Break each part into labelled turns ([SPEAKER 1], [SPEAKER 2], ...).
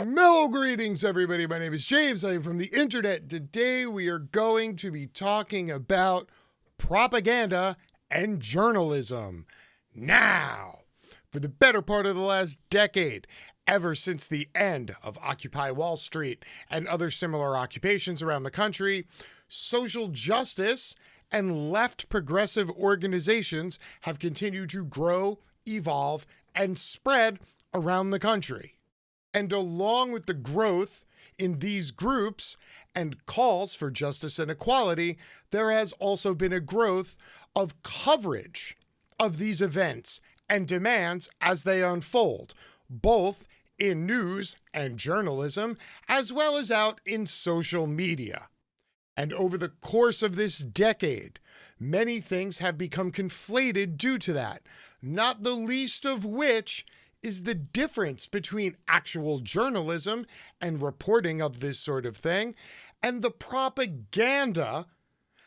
[SPEAKER 1] Mellow greetings, everybody. My name is James. I am from the internet. Today we are going to be talking about propaganda and journalism. Now, for the better part of the last decade, ever since the end of Occupy Wall Street and other similar occupations around the country, social justice and left progressive organizations have continued to grow, evolve, and spread around the country. And along with the growth in these groups and calls for justice and equality, there has also been a growth of coverage of these events and demands as they unfold, both in news and journalism, as well as out in social media. And over the course of this decade, many things have become conflated due to that, not the least of which is the difference between actual journalism and reporting of this sort of thing and the propaganda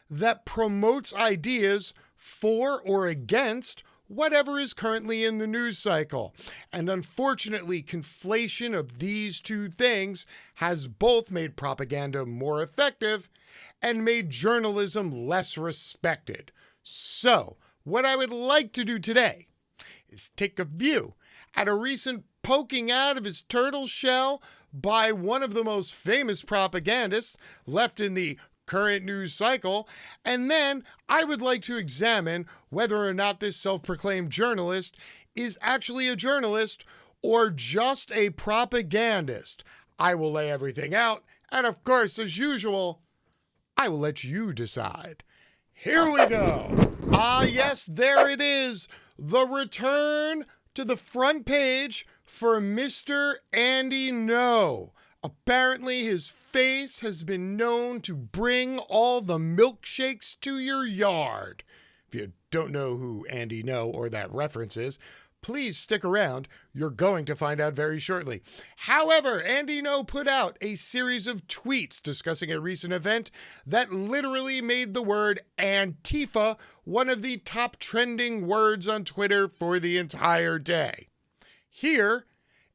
[SPEAKER 1] that promotes ideas for or against whatever is currently in the news cycle. And unfortunately, conflation of these two things has both made propaganda more effective and made journalism less respected. So, what I would like to do today is take a view at a recent poking out of his turtle shell by one of the most famous propagandists left in the current news cycle, and then I would like to examine whether or not this self-proclaimed journalist is actually a journalist or just a propagandist. I will lay everything out, and of course, as usual, I will let you decide. Here we go. Ah, yes, there it is. The return to the front page for Mr. Andy Ngo. Apparently, his face has been known to bring all the milkshakes to your yard. If you don't know who Andy Ngo or that reference is, please stick around. You're going to find out very shortly. However, Andy Ngo put out a series of tweets discussing a recent event that literally made the word Antifa one of the top trending words on Twitter for the entire day. Here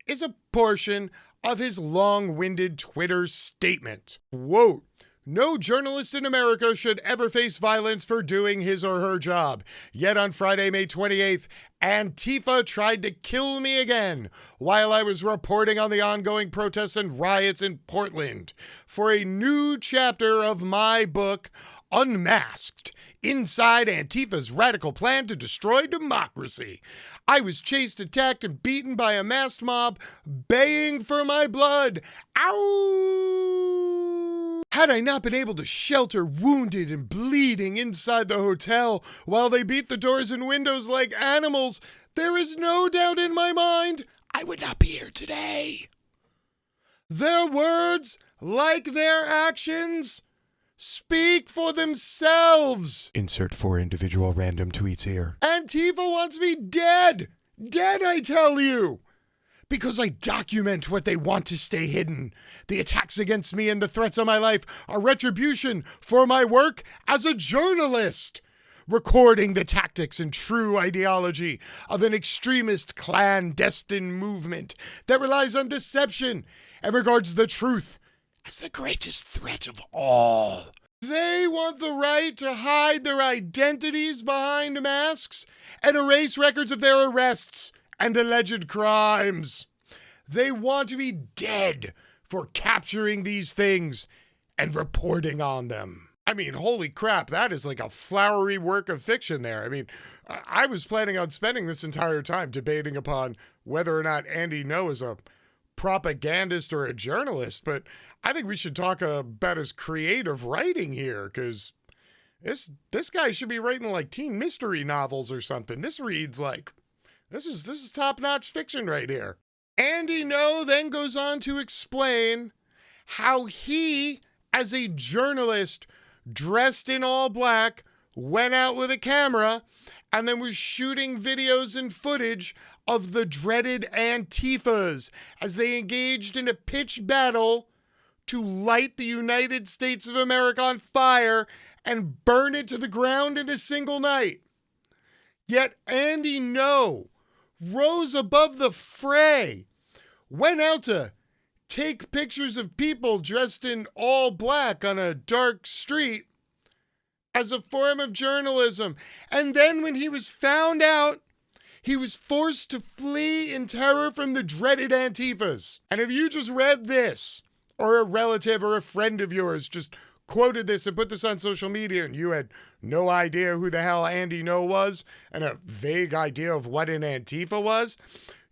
[SPEAKER 1] is a portion of his long-winded Twitter statement. Quote, "No journalist in America should ever face violence for doing his or her job. Yet on Friday, May 28th, Antifa tried to kill me again while I was reporting on the ongoing protests and riots in Portland for a new chapter of my book, Unmasked, Inside Antifa's Radical Plan to Destroy Democracy. I was chased, attacked, and beaten by a masked mob, baying for my blood. Ow! Had I not been able to shelter wounded and bleeding inside the hotel while they beat the doors and windows like animals, there is no doubt in my mind I would not be here today. Their words, like their actions, speak for themselves." Insert 4 individual random tweets here. Antifa wants me dead. Dead, I tell you. Because I document what they want to stay hidden. The attacks against me and the threats on my life are retribution for my work as a journalist, recording the tactics and true ideology of an extremist clandestine movement that relies on deception and regards the truth as the greatest threat of all. They want the right to hide their identities behind masks and erase records of their arrests and alleged crimes. They want to be dead for capturing these things and reporting on them. I mean, holy crap, that is like a flowery work of fiction there. I mean, I was planning on spending this entire time debating upon whether or not Andy Ngo is a propagandist or a journalist, but I think we should talk about his creative writing here, because this guy should be writing like teen mystery novels or something. This reads like this is top-notch fiction right here. Andy Ngo then goes on to explain how he, as a journalist dressed in all black, went out with a camera and then was shooting videos and footage of the dreaded Antifas as they engaged in a pitched battle to light the United States of America on fire and burn it to the ground in a single night. Yet Andy Ngo rose above the fray went out to take pictures of people dressed in all black on a dark street as a form of journalism. And then when he was found out, he was forced to flee in terror from the dreaded Antifas. And if you just read this, or a relative or a friend of yours just quoted this and put this on social media, and you had no idea who the hell Andy Ngo was and a vague idea of what an Antifa was,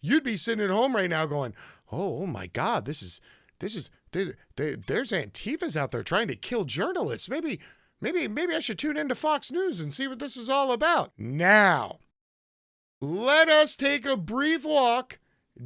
[SPEAKER 1] you'd be sitting at home right now going, oh my God, there's Antifas out there trying to kill journalists. Maybe I should tune into Fox News and see what this is all about. Now, let us take a brief walk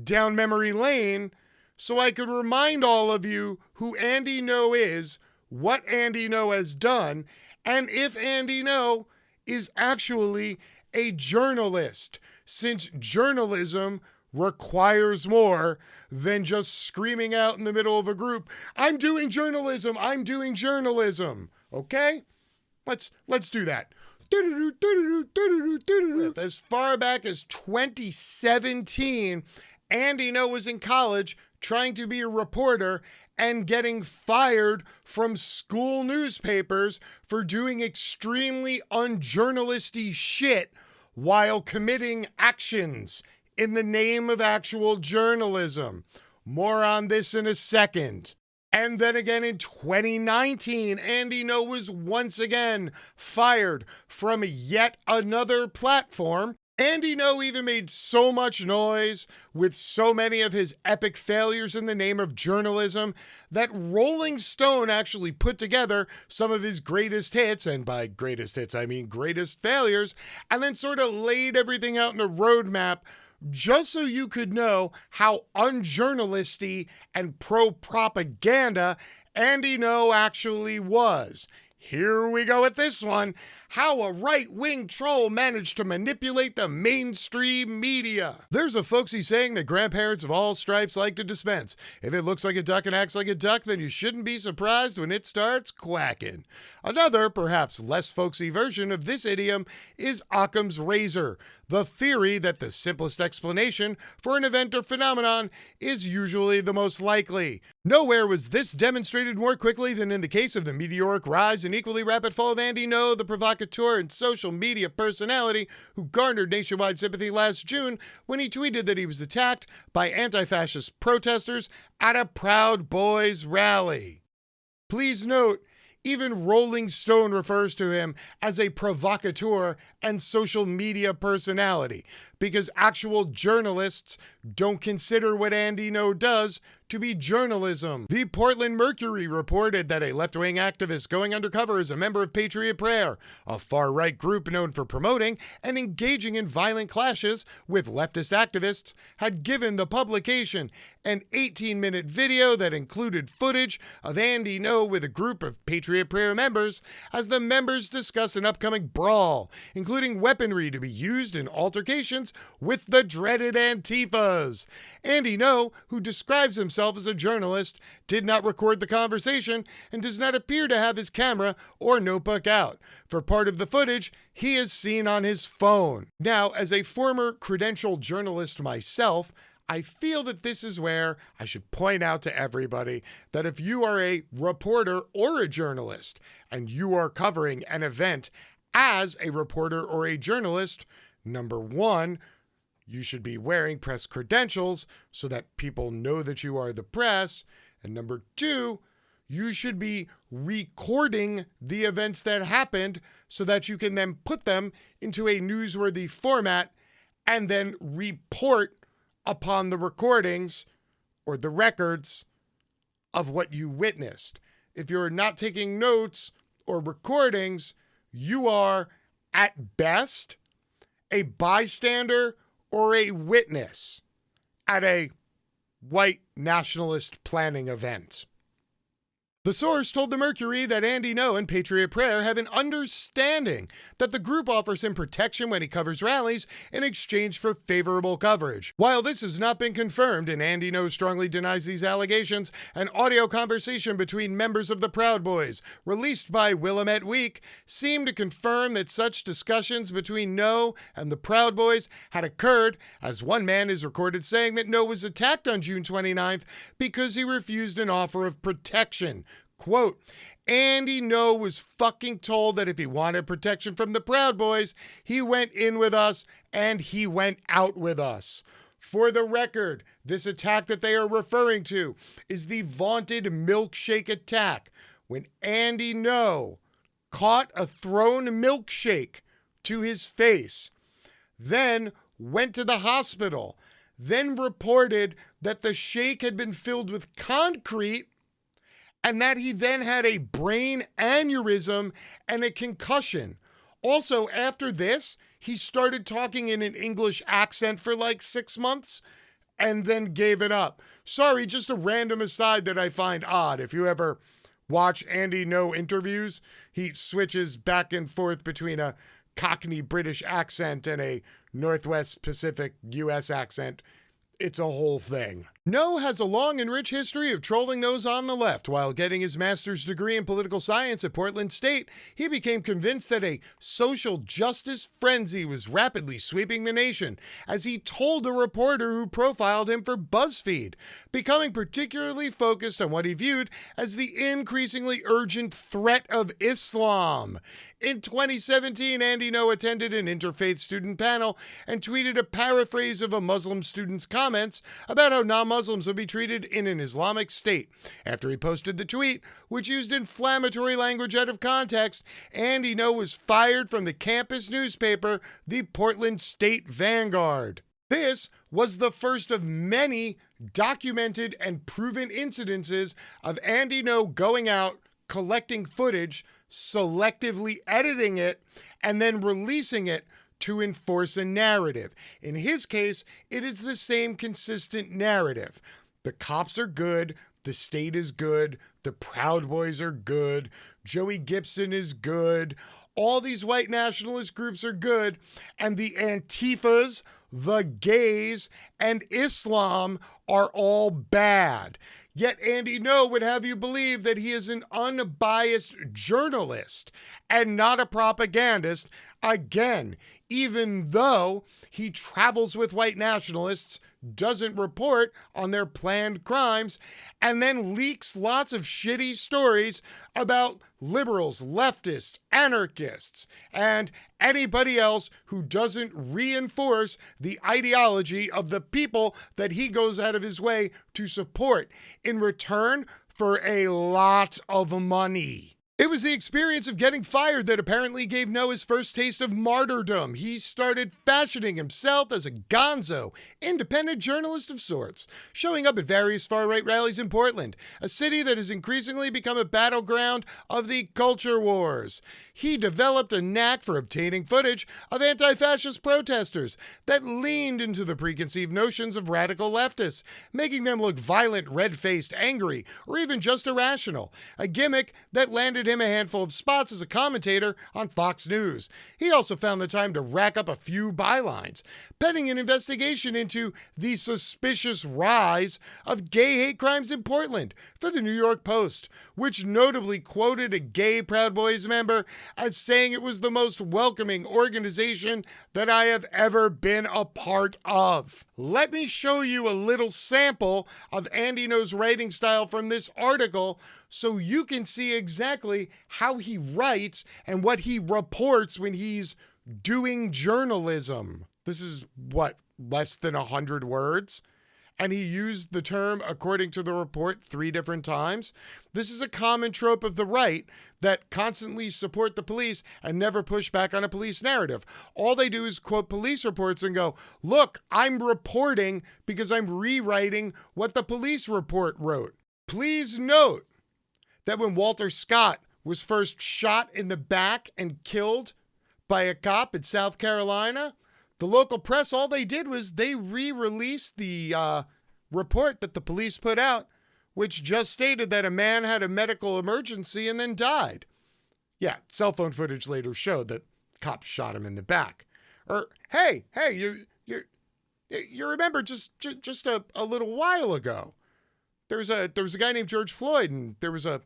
[SPEAKER 1] down memory lane so I could remind all of you who Andy Ngo is, what Andy Ngo has done, and if Andy Ngo is actually a journalist, since journalism requires more than just screaming out in the middle of a group, I'm doing journalism, okay? Let's do that. As far back as 2017, Andy Ngo was in college trying to be a reporter and getting fired from school newspapers for doing extremely unjournalisty shit while committing actions in the name of actual journalism. More on this in a second. And then again in 2019, Andy Ngo was once again fired from yet another platform. Andy Ngo even made so much noise with so many of his epic failures in the name of journalism that Rolling Stone actually put together some of his greatest hits, and by greatest hits I mean greatest failures, and then sort of laid everything out in a roadmap just so you could know how unjournalisty and pro-propaganda Andy Ngo actually was. Here we go with this one. How a right-wing troll managed to manipulate the mainstream media. There's a folksy saying that grandparents of all stripes like to dispense. If it looks like a duck and acts like a duck, then you shouldn't be surprised when it starts quacking. Another, perhaps less folksy version of this idiom is Occam's razor, the theory that the simplest explanation for an event or phenomenon is usually the most likely. Nowhere was this demonstrated more quickly than in the case of the meteoric rise and equally rapid fall of Andy Ngo, the provocateur and social media personality who garnered nationwide sympathy last June when he tweeted that he was attacked by anti-fascist protesters at a Proud Boys rally. Please note, even Rolling Stone refers to him as a provocateur and social media personality because actual journalists don't consider what Andy Ngo does to be journalism. The Portland Mercury reported that a left-wing activist going undercover as a member of Patriot Prayer, a far-right group known for promoting and engaging in violent clashes with leftist activists, had given the publication an 18-minute video that included footage of Andy Ngo with a group of Patriot Prayer members as the members discuss an upcoming brawl, including weaponry to be used in altercations with the dreaded Antifas. Andy Ngo, who describes himself as a journalist, did not record the conversation and does not appear to have his camera or notebook out. For part of the footage, he is seen on his phone. Now, as a former credentialed journalist myself, I feel that this is where I should point out to everybody that if you are a reporter or a journalist and you are covering an event as a reporter or a journalist, number one, you should be wearing press credentials so that people know that you are the press. And number two, you should be recording the events that happened so that you can then put them into a newsworthy format and then report upon the recordings or the records of what you witnessed. If you're not taking notes or recordings, you are at best a bystander or a witness at a white nationalist planning event. The source told the Mercury that Andy Ngo and Patriot Prayer have an understanding that the group offers him protection when he covers rallies in exchange for favorable coverage. While this has not been confirmed, and Andy Ngo strongly denies these allegations, an audio conversation between members of the Proud Boys, released by Willamette Week, seemed to confirm that such discussions between Ngo and the Proud Boys had occurred, as one man is recorded saying that Ngo was attacked on June 29th because he refused an offer of protection. Quote, Andy Ngo was fucking told that if he wanted protection from the Proud Boys, he went in with us and he went out with us. For the record, this attack that they are referring to is the vaunted milkshake attack, when Andy Ngo caught a thrown milkshake to his face, then went to the hospital, then reported that the shake had been filled with concrete and that he then had a brain aneurysm and a concussion. Also, after this, he started talking in an English accent for like 6 months and then gave it up. Sorry, just a random aside that I find odd. If you ever watch Andy Ngo interviews, he switches back and forth between a Cockney British accent and a Northwest Pacific US accent. It's a whole thing. Ngo has a long and rich history of trolling those on the left. While getting his master's degree in political science at Portland State, he became convinced that a social justice frenzy was rapidly sweeping the nation, as he told a reporter who profiled him for BuzzFeed, becoming particularly focused on what he viewed as the increasingly urgent threat of Islam. In 2017, Andy Ngo attended an interfaith student panel and tweeted a paraphrase of a Muslim student's comments about how non-Muslims would be treated in an Islamic state. After he posted the tweet, which used inflammatory language out of context, Andy Ngo was fired from the campus newspaper, the Portland State Vanguard. This was the first of many documented and proven incidences of Andy Ngo going out, collecting footage, selectively editing it, and then releasing it to enforce a narrative. In his case, it is the same consistent narrative. The cops are good, the state is good, the Proud Boys are good, Joey Gibson is good, all these white nationalist groups are good, and the Antifas, the gays, and Islam are all bad. Yet Andy Ngo would have you believe that he is an unbiased journalist and not a propagandist, again, even though he travels with white nationalists, doesn't report on their planned crimes, and then leaks lots of shitty stories about liberals, leftists, anarchists, and anybody else who doesn't reinforce the ideology of the people that he goes out of his way to support in return for a lot of money. It was the experience of getting fired that apparently gave Ngo his first taste of martyrdom. He started fashioning himself as a gonzo, independent journalist of sorts, showing up at various far-right rallies in Portland, a city that has increasingly become a battleground of the culture wars. He developed a knack for obtaining footage of anti-fascist protesters that leaned into the preconceived notions of radical leftists, making them look violent, red-faced, angry, or even just irrational, a gimmick that landed him a handful of spots as a commentator on Fox News. He also found the time to rack up a few bylines, penning an investigation into the suspicious rise of gay hate crimes in Portland for the New York Post, which notably quoted a gay Proud Boys member as saying it was the most welcoming organization that I have ever been a part of. Let me show you a little sample of Andy Ngo's writing style from this article so you can see exactly how he writes and what he reports when he's doing journalism. This is, less than 100 words? And he used the term, according to the report, 3 different times. This is a common trope of the right that constantly support the police and never push back on a police narrative. All they do is quote police reports and go, look, I'm reporting because I'm rewriting what the police report wrote. Please note that when Walter Scott was first shot in the back and killed by a cop in South Carolina, the local press, all they did was they re-released the report that the police put out which just stated that a man had a medical emergency and then died. Yeah, cell phone footage later showed that cops shot him in the back. Or, hey, you remember just a little while ago, there was a guy named George Floyd, and there was a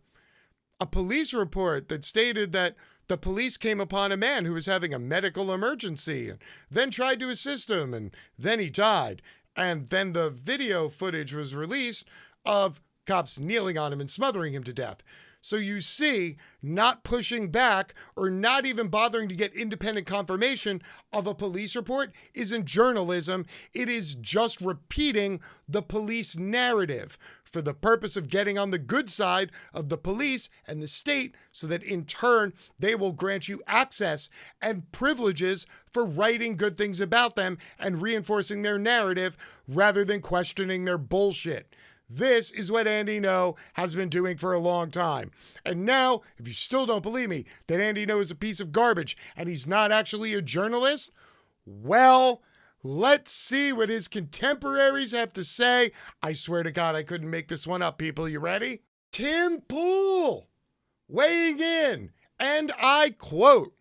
[SPEAKER 1] police report that stated that the police came upon a man who was having a medical emergency and then tried to assist him, and then he died. And then the video footage was released of cops kneeling on him and smothering him to death. So you see, not pushing back or not even bothering to get independent confirmation of a police report isn't journalism. It is just repeating the police narrative for the purpose of getting on the good side of the police and the state, so that in turn, they will grant you access and privileges for writing good things about them and reinforcing their narrative rather than questioning their bullshit. This is what Andy Ngo has been doing for a long time. And now, if you still don't believe me that Andy Ngo is a piece of garbage and he's not actually a journalist, well, let's see what his contemporaries have to say. I swear to God, I couldn't make this one up, people. You ready? Tim Pool weighing in, and I quote,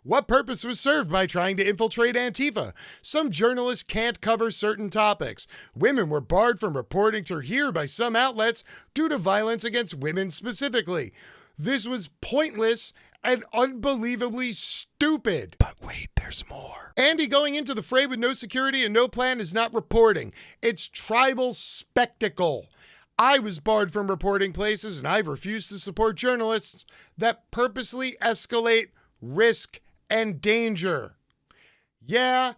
[SPEAKER 1] "What purpose was served by trying to infiltrate Antifa? Some journalists can't cover certain topics. Women were barred from reporting to here by some outlets due to violence against women specifically. This was pointless and unbelievably stupid." But wait, there's more. Andy going into the fray with no security and no plan is not reporting. It's tribal spectacle. I was barred from reporting places, and I've refused to support journalists that purposely escalate risk and danger. Yeah,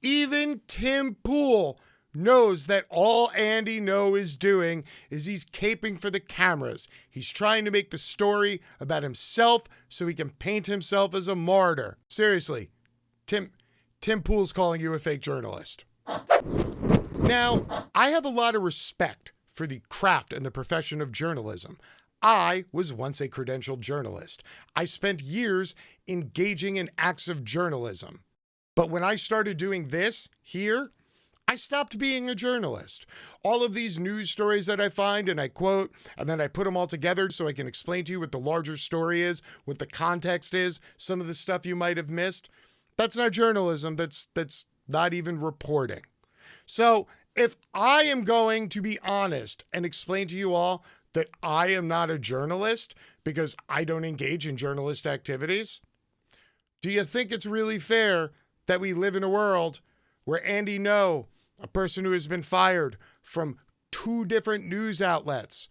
[SPEAKER 1] even Tim Pool knows that all Andy Ngo is doing is he's caping for the cameras. He's trying to make the story about himself so he can paint himself as a martyr. Seriously, Tim Pool's calling you a fake journalist. Now, I have a lot of respect for the craft and the profession of journalism. I was once a credentialed journalist. I spent years engaging in acts of journalism. But when I started doing this here, I stopped being a journalist. All of these news stories that I find and I quote, and then I put them all together so I can explain to you what the larger story is, what the context is, some of the stuff you might have missed. That's not journalism. That's not even reporting. So if I am going to be honest and explain to you all that I am not a journalist because I don't engage in journalist activities, do you think it's really fair that we live in a world where Andy Ngo, a person who has been fired from 2 different news outlets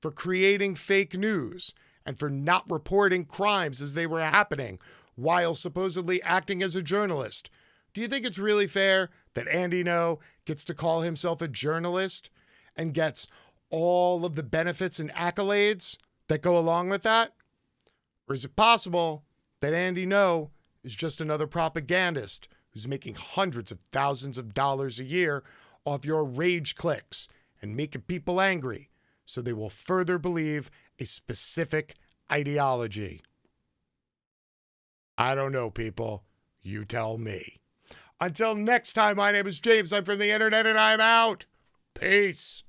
[SPEAKER 1] for creating fake news and for not reporting crimes as they were happening while supposedly acting as a journalist, do you think it's really fair that Andy Ngo gets to call himself a journalist and gets all of the benefits and accolades that go along with that? Or is it possible that Andy Ngo is just another propagandist who's making hundreds of thousands of dollars a year off your rage clicks and making people angry so they will further believe a specific ideology? I don't know, people. You tell me. Until next time, my name is James. I'm from the internet and I'm out. Peace.